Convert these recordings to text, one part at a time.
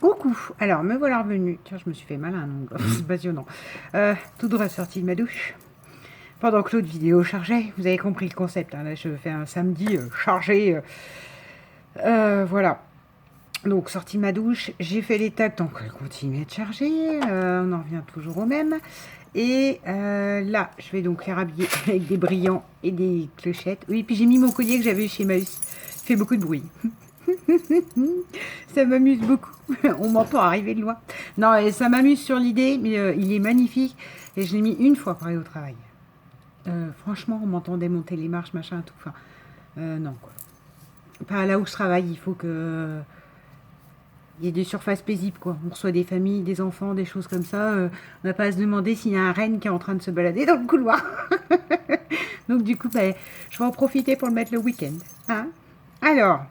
Coucou, alors me voilà revenue. Tiens, je me suis fait mal à un ongle, c'est passionnant. Tout droit sorti de ma douche. Pendant que l'autre vidéo chargeait, vous avez compris le concept. Hein, là, je fais un samedi chargé. Voilà. Donc, sortie de ma douche, j'ai fait les tacs tant qu'elle continue à être chargée. On en revient toujours au même. Et là, je vais donc les rhabiller avec des brillants et des clochettes. Oui, puis j'ai mis mon collier que j'avais eu chez Maüs. Il fait beaucoup de bruit. Ça m'amuse beaucoup. On m'entend arriver de loin. Non, et ça m'amuse sur l'idée, mais il est magnifique. Et je l'ai mis une fois pour aller au travail. Franchement, on m'entendait monter les marches, machin, tout. Enfin, non, quoi. Pas là où je travaille, il faut que. Il y ait des surfaces paisibles, quoi. On reçoit des familles, des enfants, des choses comme ça. On n'a pas à se demander s'il y a un renne qui est en train de se balader dans le couloir. Donc, du coup, bah, je vais en profiter pour le mettre le week-end. Hein. Alors,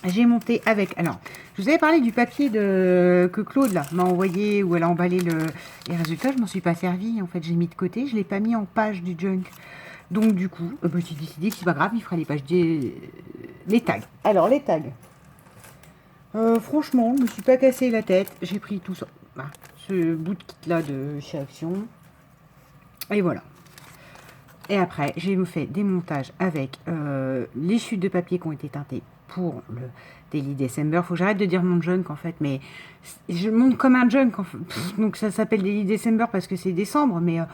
j'ai monté avec. Alors, je vous avais parlé du papier que Claude là m'a envoyé où elle a emballé les résultats. Je m'en suis pas servi. En fait, j'ai mis de côté. Je l'ai pas mis en page du junk. Donc du coup, j'ai décidé que c'est pas grave. Il fera les pages les tags. Alors les tags. Franchement, je me suis pas cassé la tête. J'ai pris tout ça. Bah, ce bout de kit là de chez Action. Et voilà. Et après, j'ai fait des montages avec les chutes de papier qui ont été teintées pour le Daily December. Faut que j'arrête de dire mon junk en fait, mais je monte comme un junk. En fait. Donc ça s'appelle Daily December parce que c'est décembre, mais en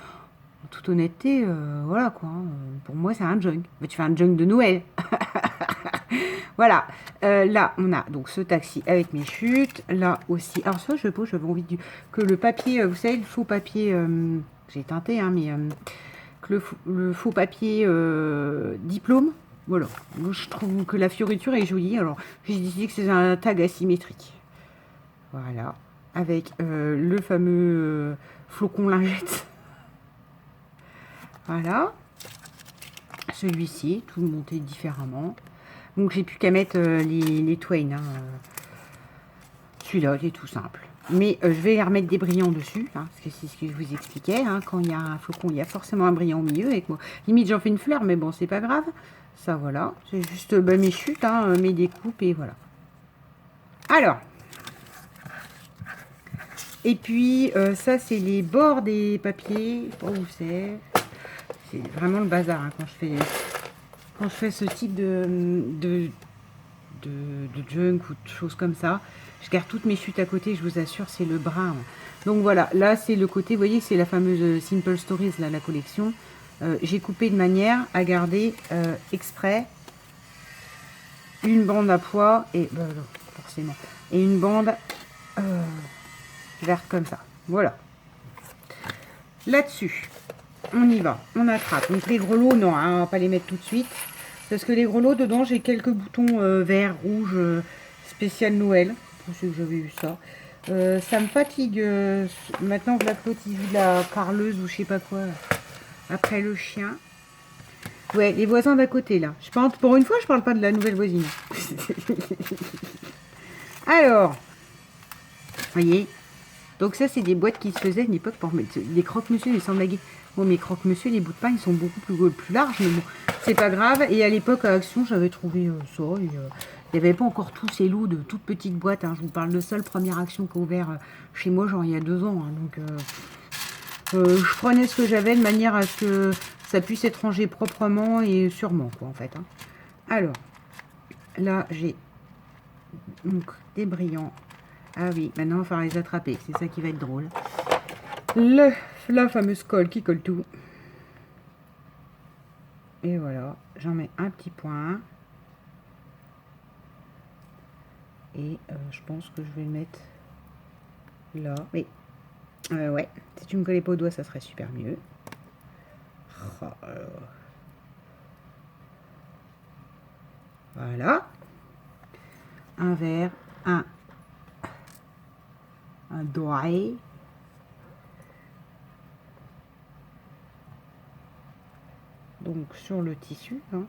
toute honnêteté, voilà quoi. Pour moi, c'est un junk. Mais tu fais un junk de Noël. Voilà. Là, on a donc ce taxi avec mes chutes. Là aussi. Alors ça, j'avais envie que le papier, vous savez, le faux papier, j'ai teinté, hein, mais que le faux papier diplôme. Voilà. Moi, je trouve que la fioriture est jolie. Alors, j'ai décidé que c'est un tag asymétrique. Voilà. Avec le fameux flocon lingette. Voilà. Celui-ci, tout monté différemment. Donc, j'ai plus qu'à mettre les Twain. Hein. Celui-là, il est tout simple. Mais je vais remettre des brillants dessus, hein, parce que c'est ce que je vous expliquais. Hein, quand il y a un flocon, il y a forcément un brillant au milieu. Avec moi. Limite, j'en fais une fleur, mais bon, c'est pas grave. Ça, voilà. C'est juste mes chutes, hein, mes découpes, et voilà. Alors. Et puis, ça, c'est les bords des papiers. Oh, c'est vraiment le bazar hein, quand je fais ce type de junk ou de choses comme ça. Je garde toutes mes chutes à côté, je vous assure, c'est le brun. Donc voilà, là c'est le côté, vous voyez, c'est la fameuse Simple Stories, là, la collection. J'ai coupé de manière à garder exprès une bande à pois, et non, forcément, et une bande verte comme ça. Voilà. Là-dessus, on y va, on attrape. Donc les grelots, non, hein, on va pas les mettre tout de suite. Parce que les grelots, dedans, j'ai quelques boutons verts, rouges, spécial Noël. Pour ceux que j'avais eu ça. Ça me fatigue. Maintenant que la Claude, il joue de la carleuse ou je sais pas quoi. Après le chien. Ouais, les voisins d'à côté, là. Je pense, pour une fois, je parle pas de la nouvelle voisine. Alors, voyez. Donc ça, c'est des boîtes qui se faisaient à l'époque pour mettre des croque-monsieur, sans blaguer. Bon, mes croque-monsieur, les bouts de pain, ils sont beaucoup plus larges, mais bon, c'est pas grave. Et à l'époque, à Action, j'avais trouvé ça. Et, il n'y avait pas encore tous ces lots de toutes petites boîtes. Hein. Je vous parle de ça, la première Action qui a ouvert chez moi, genre il y a 2 ans. Hein. Donc, je prenais ce que j'avais de manière à ce que ça puisse être rangé proprement et sûrement, quoi, en fait. Hein. Alors, là, j'ai donc des brillants. Ah oui, maintenant, il va falloir les attraper. C'est ça qui va être drôle. La fameuse colle qui colle tout. Et voilà, j'en mets un petit point. Et je pense que je vais le mettre là. Oui. Ouais, si tu me collais pas au doigt, ça serait super mieux. Oh, voilà. Un vert, un doigt. Donc sur le tissu. Hein.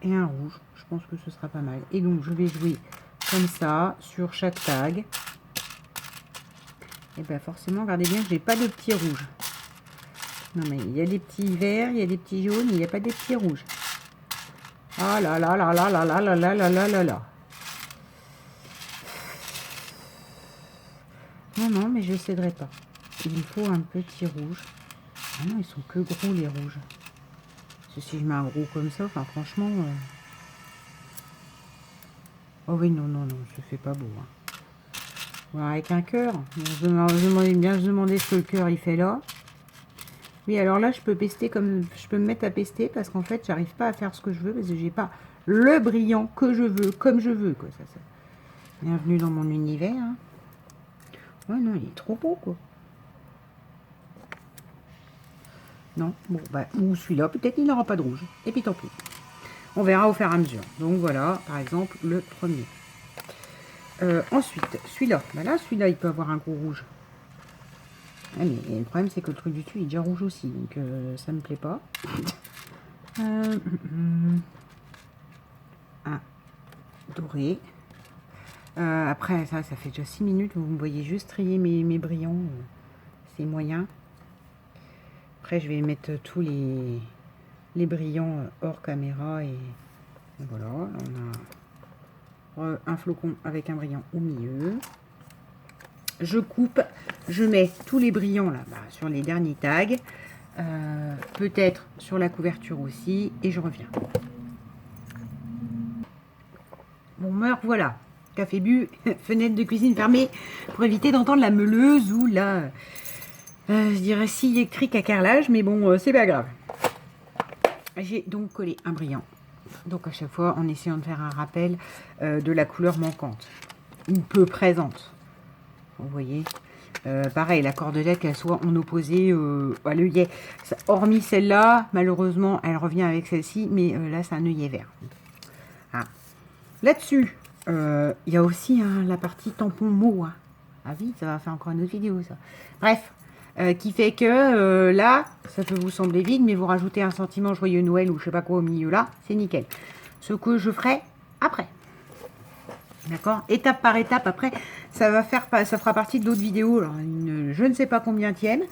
Et un rouge, je pense que ce sera pas mal. Et donc je vais jouer comme ça sur chaque tag. Et bien forcément, regardez bien que j'ai pas de petits rouges. Non mais il y a des petits verts, il y a des petits jaunes, il n'y a pas des petits rouges. Ah là là là là là là là là là là là là. Non, non, mais je ne céderai pas. Il me faut un petit rouge. Ah non, ils sont que gros les rouges. Parce que si je mets un gros comme ça, enfin franchement... Oh oui, non, non, non, je fais pas beau. Hein. Voilà, avec un cœur. Je demandais bien se demander ce que le cœur il fait là. Oui, alors là, je peux pester comme... Je peux me mettre à pester parce qu'en fait, j'arrive pas à faire ce que je veux parce que j'ai pas le brillant que je veux, comme je veux, quoi. Ça. Bienvenue dans mon univers. Hein. Ouais, non, il est trop beau, quoi. Non, bon, bah, ou celui-là, peut-être il n'aura pas de rouge. Et puis tant pis. On verra au fur et à mesure. Donc voilà, par exemple, le premier. Ensuite, celui-là. Bah là, celui-là, il peut avoir un gros rouge. Ah, mais le problème, c'est que le truc du dessus, il est déjà rouge aussi. Donc ça me plaît pas. Un doré. Après, ça fait déjà 6 minutes. Vous me voyez juste trier mes brillants. C'est moyen. Après, je vais mettre tous les brillants hors caméra. Et voilà, on a un flocon avec un brillant au milieu. Je coupe, je mets tous les brillants là sur les derniers tags. Peut-être sur la couverture aussi. Et je reviens. Bon, meurt, voilà. Café bu, fenêtre de cuisine fermée pour éviter d'entendre la meuleuse ou la, je dirais, scie électrique à carrelage, mais bon, c'est pas grave. J'ai donc collé un brillant. Donc à chaque fois, en essayant de faire un rappel de la couleur manquante ou peu présente. Vous voyez, pareil, la cordelette, qu'elle soit en opposé à l'œillet. Hormis celle-là, malheureusement, elle revient avec celle-ci, mais là, c'est un œillet vert. Ah. Là-dessus, il y a aussi la partie tampon mot. Hein. Ah oui, ça va faire encore une autre vidéo, ça. Bref, qui fait que là, ça peut vous sembler vide, mais vous rajoutez un sentiment joyeux Noël ou je sais pas quoi au milieu là, c'est nickel. Ce que je ferai après. D'accord? Étape par étape, après, ça fera partie de d'autres vidéos, alors, je ne sais pas combien tiennent.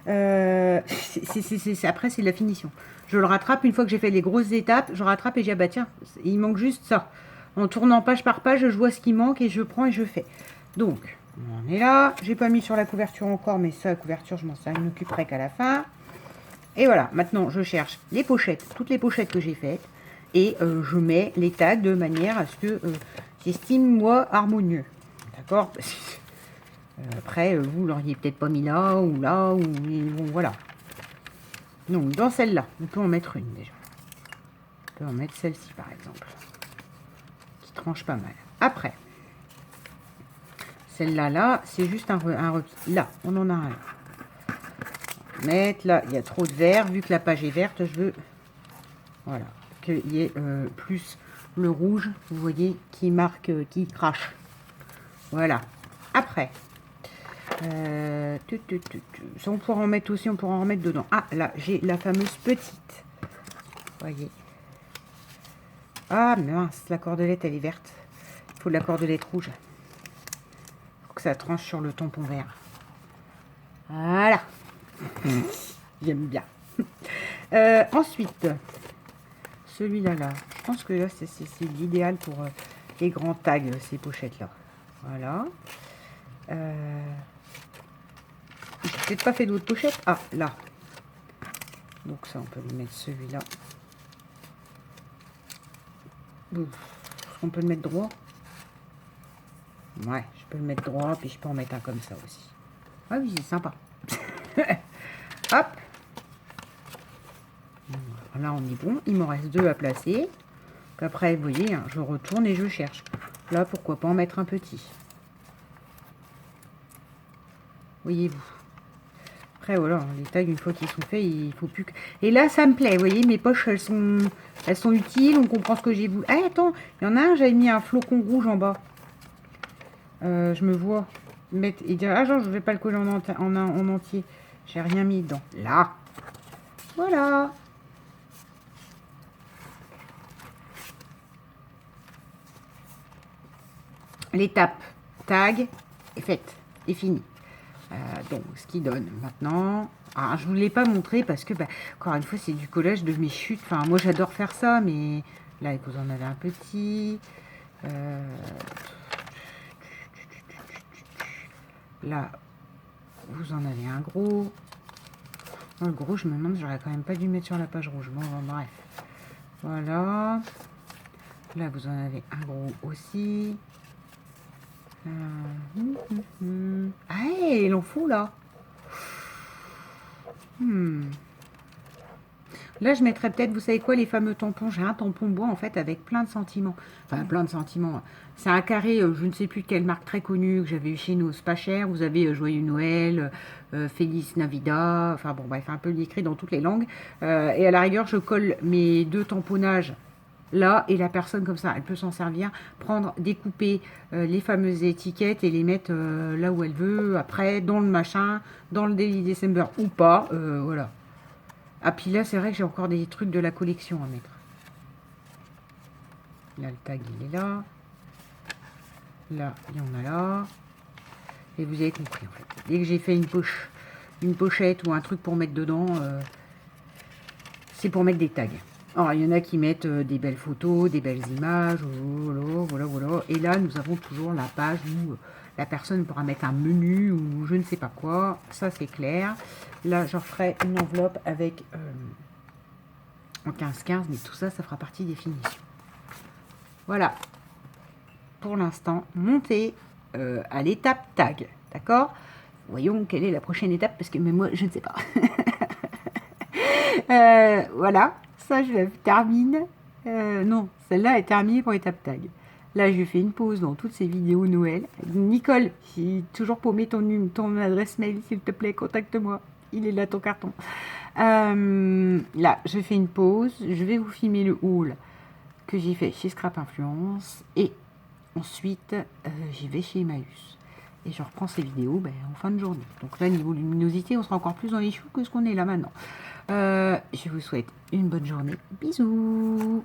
Après, c'est de la finition. Je le rattrape, une fois que j'ai fait les grosses étapes, je rattrape et j'ai, ah bah tiens, il manque juste ça. En tournant page par page, je vois ce qui manque et je prends et je fais. Donc, on est là. J'ai pas mis sur la couverture encore, mais ça, la couverture, je m'en occuperai qu'à la fin. Et voilà, maintenant, je cherche les pochettes, toutes les pochettes que j'ai faites. Et je mets les tags de manière à ce que j'estime, moi, harmonieux. D'accord? Après, vous l'auriez peut-être pas mis là, ou bon, voilà. Donc, dans celle-là, on peut en mettre une déjà. On peut en mettre celle-ci, par exemple. Qui tranche pas mal. Après, celle-là, là, c'est juste un repli. Là, on en a un là. Mettre là, il y a trop de vert. Vu que la page est verte, je veux, voilà, qu'il y ait plus le rouge, vous voyez, qui marque, qui crache. Voilà. Après, ça, on pourra en mettre aussi, on pourra en mettre dedans. Ah, là, j'ai la fameuse petite. Voyez. Ah, mince, la cordelette, elle est verte. Il faut de la cordelette rouge. Il faut que ça tranche sur le tampon vert. Voilà. J'aime bien. Ensuite, celui-là, là. Je pense que là, c'est l'idéal pour les grands tags, ces pochettes-là. Voilà. J'ai peut-être pas fait d'autres pochettes. Ah, là. Donc ça, on peut lui mettre celui-là. On peut le mettre droit. Ouais, je peux le mettre droit, puis je peux en mettre un comme ça aussi. Ah oui, c'est sympa. Hop. Là, on est bon. Il m'en reste 2 à placer. Après, vous voyez, hein, je retourne et je cherche. Là, pourquoi pas en mettre un petit. Voyez-vous. Après, voilà, les tags, une fois qu'ils sont faits, il faut plus que... Et là, ça me plaît, vous voyez, mes poches, elles sont utiles, on comprend ce que j'ai voulu. Ah, attends, il y en a un, j'avais mis un flocon rouge en bas. Je me vois mettre et dire, ah, genre, je vais pas le coller en entier. J'ai rien mis dedans. Là. Voilà. L'étape tag est faite, est finie. Donc, ce qui donne maintenant... Alors, je ne vous l'ai pas montré parce que, bah, encore une fois, c'est du collage de mes chutes. Enfin, moi, j'adore faire ça, mais Là, vous en avez un petit. Là, vous en avez un gros. Le gros, je me demande, j'aurais quand même pas dû mettre sur la page rouge. Bon, bref. Voilà. Là, vous en avez un gros aussi. Ah, hey, il en fout, là. Là, je mettrais peut-être, vous savez quoi, les fameux tampons. J'ai un tampon bois, en fait, avec plein de sentiments. Enfin, plein de sentiments. C'est un carré, je ne sais plus de quelle marque très connue, que j'avais eu chez nous, c'est pas cher. Vous avez Joyeux Noël, Feliz Navidad, enfin bon, bref, un peu écrit dans toutes les langues. Et à la rigueur, je colle mes 2 tamponnages là, et la personne, comme ça, elle peut s'en servir, prendre, découper les fameuses étiquettes et les mettre là où elle veut, après, dans le machin, dans le Daily December ou pas, voilà. Ah, puis là, c'est vrai que j'ai encore des trucs de la collection à mettre. Là, le tag, il est là. Là, il y en a là. Et vous avez compris, en fait. Dès que j'ai fait une pochette ou un truc pour mettre dedans, c'est pour mettre des tags. Alors, il y en a qui mettent des belles photos, des belles images, voilà. Et là, nous avons toujours la page où la personne pourra mettre un menu ou je ne sais pas quoi. Ça, c'est clair. Là, j'en ferai une enveloppe avec en 15-15, mais tout ça, ça fera partie des finitions. Voilà. Pour l'instant, montée à l'étape tag. D'accord? Voyons quelle est la prochaine étape, parce que même moi, je ne sais pas. Voilà. Ça, je termine. Non, celle-là est terminée pour étape tag. Là, je fais une pause dans toutes ces vidéos Noël. Nicole, j'ai toujours paumé ton adresse mail, s'il te plaît, contacte-moi. Il est là, ton carton. Là, je fais une pause. Je vais vous filmer le haul que j'ai fait chez Scrap Influence. Et ensuite, j'y vais chez Emmaüs. Et je reprends ces vidéos en fin de journée. Donc là, niveau luminosité, on sera encore plus dans les choux que ce qu'on est là maintenant. Je vous souhaite une bonne journée. Bisous!